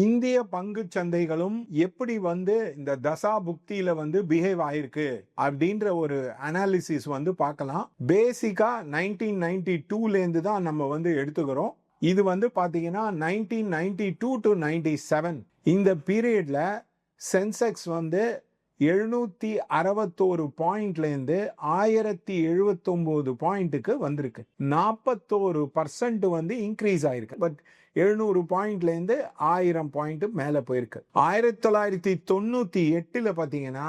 இந்திய பங்குச் சந்தைகளும் எப்படி இந்த தசா புக்தியில பிஹேவ் ஆயிருக்கு அப்படின்ற ஒரு அனாலிசிஸ் பார்க்கலாம். பேசிக்கா 1992ல இருந்து தான் நம்ம எடுத்துக்கிறோம். இது பாத்தீங்கன்னா 1992 to 97 இந்த பீரியட்ல சென்செக்ஸ் 761 பாயிண்ட்ல இருந்து 1079 பாயிண்ட்டுக்கு வந்திருக்கு. 41% இன்க்ரீஸ் ஆயிருக்கு. பட் 700 பாயிண்ட்ல இருந்து 1000 பாயிண்ட் மேல போயிருக்கு. 1998ல பாத்தீங்கன்னா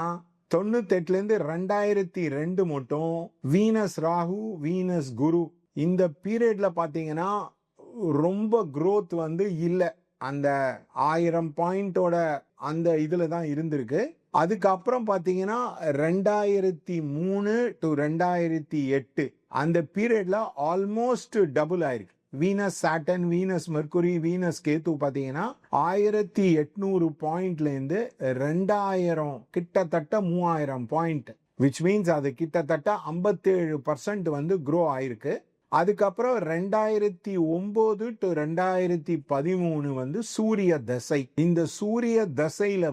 98ல இருந்து 2002 மட்டும் வீனஸ் ராகு வீனஸ் குரு இந்த பீரியட்ல பாத்தீங்கன்னா ரொம்ப growth இல்ல. அந்த 1000 பாயிண்டோட அந்த இதுல தான் இருந்திருக்கு. அதுக்கப்புறம் பாத்தீங்கன்னா 2003 to 2008 அந்த பீரியட்ல ஆல்மோஸ்ட் டபுள் ஆயிருக்கு. Venus Saturn Venus mercury Venus Ketu பாத்தீங்கன்னா 1800 பாயிண்ட்ல இருந்து 2000 கிட்டத்தட்ட 3000 பாயிண்ட், விச் மீன்ஸ் அது கிட்டத்தட்ட 57% க்ரோ ஆயிருக்கு. அதுக்கப்புறம் 2009 to 2013 சூரிய தசை. இந்த சூரிய தசையில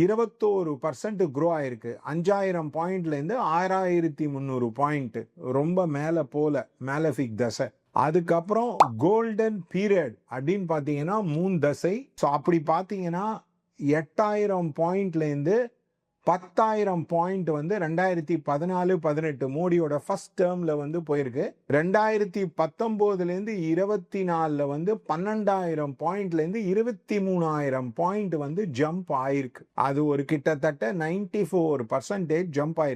21% க்ரோ ஆயிருக்கு. 5000 பாயிண்ட்ல இருந்து 6300 பாயிண்ட், ரொம்ப மேல போல மேலபிக் தசை. அதுக்கப்புறம் கோல்டன் பீரியட் அப்படின்னு பாத்தீங்கன்னா 3 தசை. ஸோ அப்படி பாத்தீங்கன்னா 8000 பாயிண்ட்ல இருந்து 10,000 பாயிண்ட் 2014-18 மோடியோட ஃபர்ஸ்ட் டேர்ம்ல போயிருக்கு. 2019ல இருந்து 24ல 12,000 பாயிண்ட்ல இருந்து 23,000 பாயிண்ட் ஜம்ப் ஆயிருக்கு. அது ஒரு கிட்டத்தட்ட 94% ஜம்ப் ஆயிருக்கு.